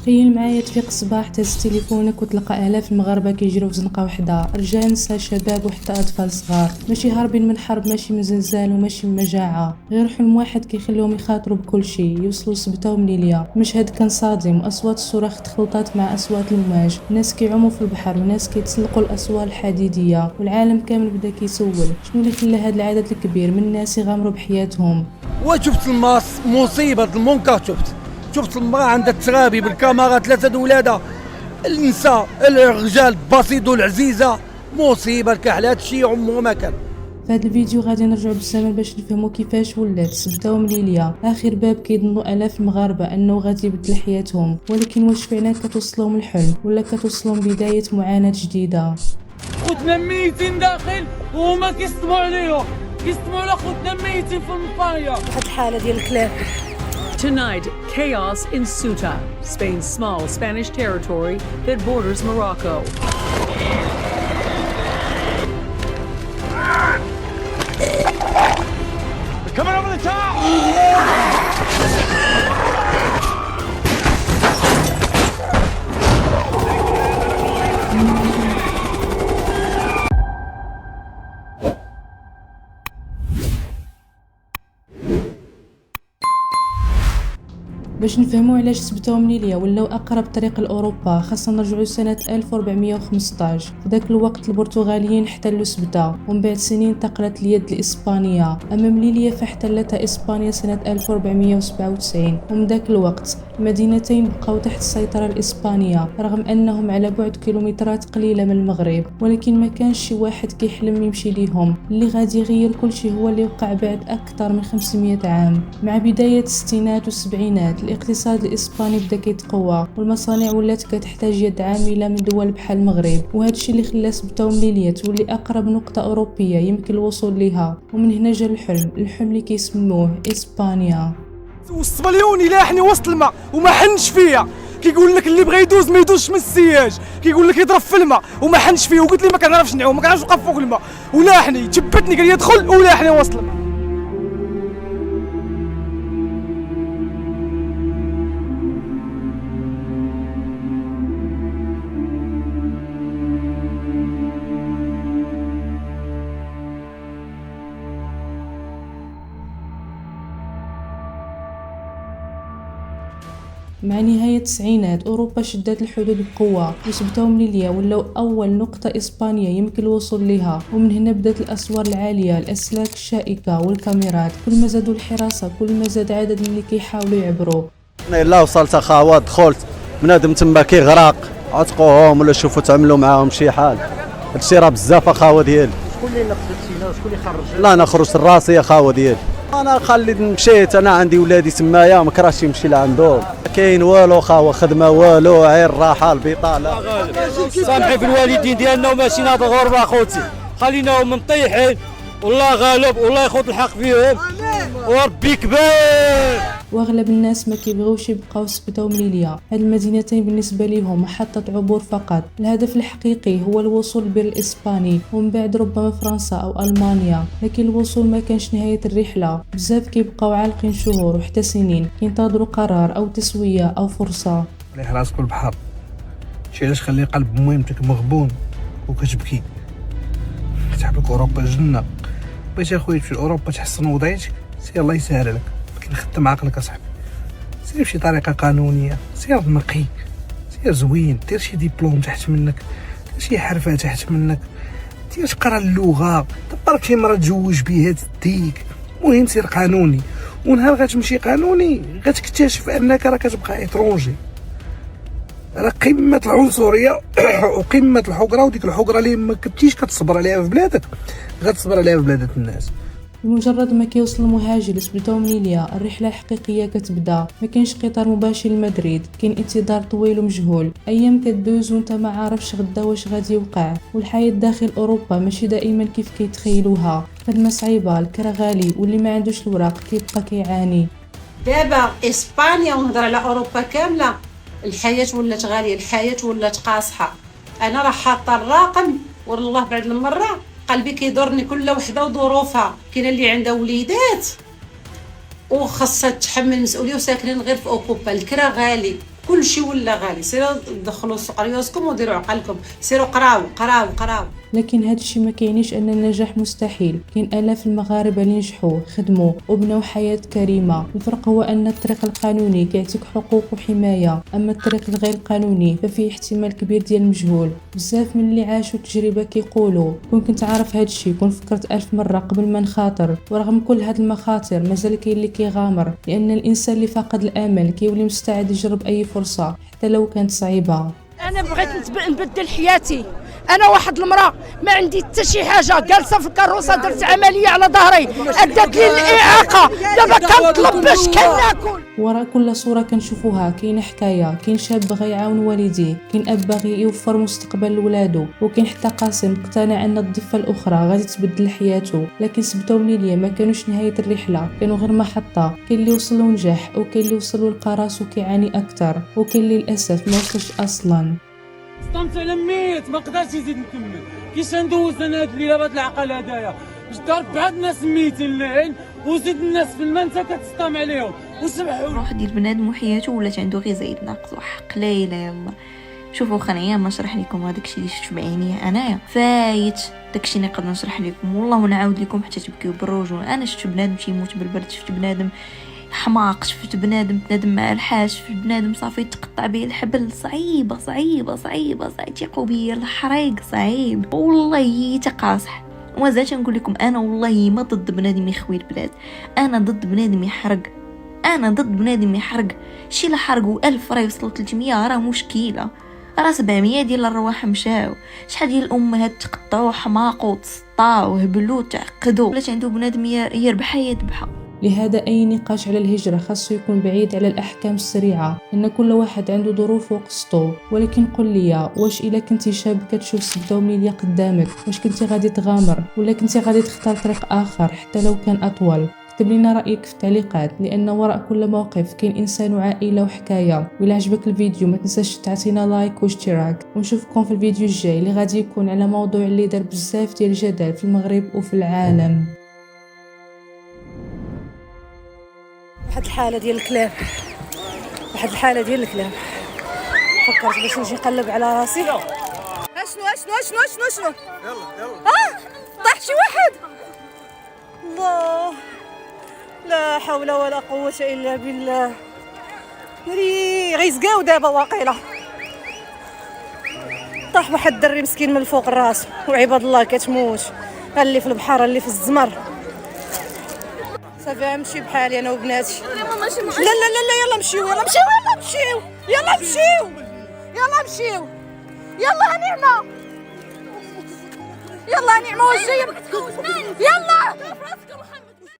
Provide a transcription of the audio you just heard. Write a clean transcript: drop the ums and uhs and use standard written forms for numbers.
تخيل معايا تفيق الصباح تهز تليفونك وتلقى آلاف المغاربة كيجريو في زنقة وحدة، رجال نساء شباب وحتى أطفال صغار، ماشي هاربين من حرب، ماشي من زلزال وماشي من مجاعة، غير حلم واحد كيخليهم يخاطروا بكل شيء، يوصلوا سبتة ومليليا. المشهد كان صادم، أصوات الصراخ تخلطات مع أصوات المواج، ناس كيعوموا في البحر وناس كيتسلقوا الأسوار الحديدية، والعالم كامل بدا كيسول شنو اللي خلى هذا العدد الكبير من الناس يغامروا بحياتهم. وشفت الماس مصيبة المنكر، شفت المرأة عندها ترابي بالكاميرا، 3 ولادها، النساء الرجال بسيطو العزيزة، مصيبة الكحلات شي عمره ما كان. في هذا الفيديو غادي نرجعوا بالزمن باش نفهموا كيفاش ولات سبتة ومليليا اخر باب كيظنوا الاف المغاربه انه غادي يبدل حياتهم، ولكن واش فعلا كتوصلهم الحلم ولا كتوصلهم بدايه معاناه جديده؟ خوتنا ميتين داخل وهما كيصطبوا عليهم، كيصطبوا على خوتنا ميتين في المطايه. واحد الحاله ديال الكلاب. Tonight, chaos in Ceuta, Spain's small Spanish territory that borders Morocco. They're coming over the top! باش نفهموا علاش سبتة ومليليا ولاو اقرب طريق لاوروبا خاصنا نرجعوا سنه 1415. في ذاك الوقت البرتغاليين احتلوا سبتة، ومن بعد سنين انتقلت اليد الاسبانيه، اما مليليا فاحتلتها اسبانيا سنه 1497. ومن ذاك الوقت المدينتين بقاو تحت السيطره الاسبانيه رغم انهم على بعد كيلومترات قليله من المغرب، ولكن ما كانش شي واحد كيحلم يمشي ليهم. اللي غادي يغير كل شيء هو اللي وقع بعد اكثر من 500 عام. مع بدايه الستينات والسبعينات الاقتصاد الاسباني بدا كيتقوى، والمصانع ولات كتحتاج يد عامله من دول بحال المغرب، وهذا الشيء اللي خلى سبتة ومليليا تولي اقرب نقطه اوروبيه يمكن الوصول ليها. ومن هنا جا الحلم اللي كيسموه اسبانيا. والصبليوني لاحني وسط الماء وما حنش فيا، كيقول لك اللي بغى يدوز ما يدوزش من السياج، كيقول لك يضرب في الماء وما حنش فيه، وقلت لي ما كنعرفش نعوم، ما كنعرفش نوقف فوق الماء، ولاحني جبتني قال لي ادخل ولاحني وسط الماء. مع نهاية التسعينات أوروبا شدت الحدود بقوة، وسبتة ومليليا ولاو أول نقطة إسبانيا يمكن الوصول لها. ومن هنا بدات الأسوار العالية، الأسلاك الشائكة والكاميرات. كل ما زادوا الحراسة كل ما زاد عدد اللي كيحاولوا يعبروا. أنا إلا وصلت أخاوة دخلت بنادم تما كيغرق، عتقوهم ولا شوفوا تعملوا معاهم شي حال. هادشي راه بزاف أخاوة ديالي. شكون اللي نقصتينا وشكون اللي خرج؟ لا أنا خرجت راسي أخاوة ديالي. انا خليت مشيت، انا عندي ولادي تمايا ما كراهش يمشي لعندهم، كاين والو خاوه خدمه والو، غير الراحه البطاله. سامحي في الوالدين ديالنا وماشيين هاد الغربه اخوتي، خليناهم منطيحين، والله غالب والله ياخذ الحق فيهم وربي كبير. واغلب الناس ما كيبغيوش يبقاو سبتة ومليليا، هاد المدينتين بالنسبه ليهم محطه عبور فقط. الهدف الحقيقي هو الوصول للبر الاسباني ومن بعد ربما فرنسا او المانيا، لكن الوصول ما كانش نهايه الرحله. بزاف كيبقاو عالقين شهور وحتى سنين كينتظروا قرار او تسويه او فرصه. عليه راسك البحر، شي علاش خلي قلب ميمتك مغبون وكتبكي. فتح لك اوروبا جنه، بغيتي اخويا تمشي لاوروبا تحسن وضعيتك، سير الله يسهل لك، لكن خدم عقلك اصاحبي، سير بشي طريقه قانونيه، سير نقي، سير زوين، دير شي ديبلوم تحت منك، دير شي حرفه تحت منك، دير تقرا اللغه، دبرك شي مرة تزوج بيها تديك، المهم سير قانوني. ونهار غتمشي قانوني غتكتشف انك راه كتبقى اترونجي، راه قمه العنصريه وقمه الحقره، وديك الحقره اللي ما كنتيش كتصبر عليها في بلادك غتصبر عليها في بلاد الناس. بمجرد ما كيوصل المهاجر لسبتة ومليليا الرحله الحقيقيه كتبدا. ما كاينش قطار مباشر لمدريد، كاين انتظار طويل ومجهول، ايام كدوز وانت ما عارفش غدا واش غادي يوقع. والحياه داخل اوروبا ماشي دائما كيف كيتخيلوها، خدمه صعيبه، الكرا غالي، واللي ما عندوش الوراق كيبقى كيعاني. دابا اسبانيا ونهضر على اوروبا كامله، الحياه ولات غاليه، الحياه ولات قاصحه. انا راه حاطه الرقم والله بعد المره قلبي كيدورني كل وحده وظروفها. كاين اللي عندها وليدات وخاصها تحمل المسؤوليه وساكنين غير في اوكوبا، الكرا غالي، كل شيء ولا غالي. سيروا دخلوا سوق ريوسكم وديروا عقلكم، سيروا قراو قراو قراو. لكن هذا الشيء ما كيعنيش ان النجاح مستحيل. كاين الاف المغاربه اللي نجحوا خدموا وبنوا حياه كريمه. الفرق هو ان الطريق القانوني كيعطيك حقوق وحمايه، اما الطريق الغير قانوني ففيه احتمال كبير ديال المجهول. بزاف من اللي عاشوا التجربه كيقولوا كون كنت عارف هذا الشيء كون فكرت 1000 مره قبل ما نخاطر. ورغم كل هاد المخاطر مازال كاين اللي كيغامر، لان الانسان اللي فاقد الامل كيولي مستعد يجرب اي فرصه حتى لو كانت صعيبه. انا بغيت نبدل حياتي. انا واحد المراه ما عندي حتى شي حاجه، جالسه في الكروسه درت عمليه على ظهري ادت لي الاعاقه، دابا كنطلب باش كناكل. وراء كل صوره كنشوفوها كاين حكايه. كاين شاب بغى يعاون والديه، كاين اب باغي يوفر مستقبل لولادو، وكاين حتى قاسم اقتنع ان الضفه الاخرى غادي تبدل حياته. لكن سبته وليليا ما كانوش نهايه الرحله، كانوا غير محطه. كاين اللي وصل ونجح، وكاين اللي وصل ولقى راسو كيعاني اكثر، وكاين اللي للاسف ما وصلش اصلا. صدمت على ميت، ما قدرتش نزيد نكمل. كيش ندوز انا هاد الليله بهاد العقل هدايا؟ باش دار بعض الناس ميتين لعين وزيد الناس في الماء انت كتصطام عليهم وسمحوا. روح ديال بنادم وحياته ولات عنده غير زايد ناقص وحق. لا اله الا الله. شوفوا خليني ما نشرح لكم هذاك الشيء اللي شفت بعيني انايا فايت. داكشي اللي نقدر نشرح لكم والله ونعاود لكم حتى تبكيو بالرجل. انا شفت بنادم تيموت بالبرد، شفت بنادم حماق، شفت بنادم تنادم مع الحاج، شفت بنادم صافي تقطع به الحبل. صعيبه صعيبه صعيبه صعيبه تيقوا بيا الحريق صعيب والله تقاصح. ومازال نقول لكم انا والله ما ضد بنادم يخوي البلاد، انا ضد بنادم يحرق. انا ضد بنادم يحرق. شي لا حرقوا 1000 راه يوصلوا 300 راه مشكله، راه 700 ديال الرواح مشاو. شحال ديال الامهات تقطعوا حماقوا وتسطاو وهبلوا وتعقدوا. ولا عنده بنادم يربحها يذبحها. لهذا أي نقاش على الهجرة خاصو يكون بعيد على الأحكام السريعة، إن كل واحد عنده ظروف وقصته. ولكن قل لي، واش إلا كنتي شاب كتشوف سبتة ومنيليا قدامك، واش كنتي غادي تغامر ولا كنتي غادي تختار طريق آخر حتى لو كان أطول؟ اكتب لنا رأيك في التعليقات، لأن وراء كل موقف كاين إنسان وعائلة وحكاية. وإلا عجبك الفيديو ما تنساش تعطينا لايك واشتراك، ونشوفكم في الفيديو الجاي اللي غادي يكون على موضوع اللي دار بزاف ديال الجدل في المغرب وفي العالم. واحد الحاله ديال الكلام، واحد الحاله ديال الكلام. فكرت باش نجي نقلب على راسي. شنو يلا طاح شي واحد. الله، لا حول ولا قوه الا بالله. غيزقاو دابا واقيلا. طاح واحد الدري مسكين من الفوق الراس، وعباد الله كتموت، اللي في البحر اللي في الزمر. صافي نمشي بحالي انا وبناتي. لا لا لا لا يلا نمشيو يلا نمشيو يلا نمشيو يلا نمشيو يلا نمشيو يلا نعمة يلا نعمة واش جايه يلا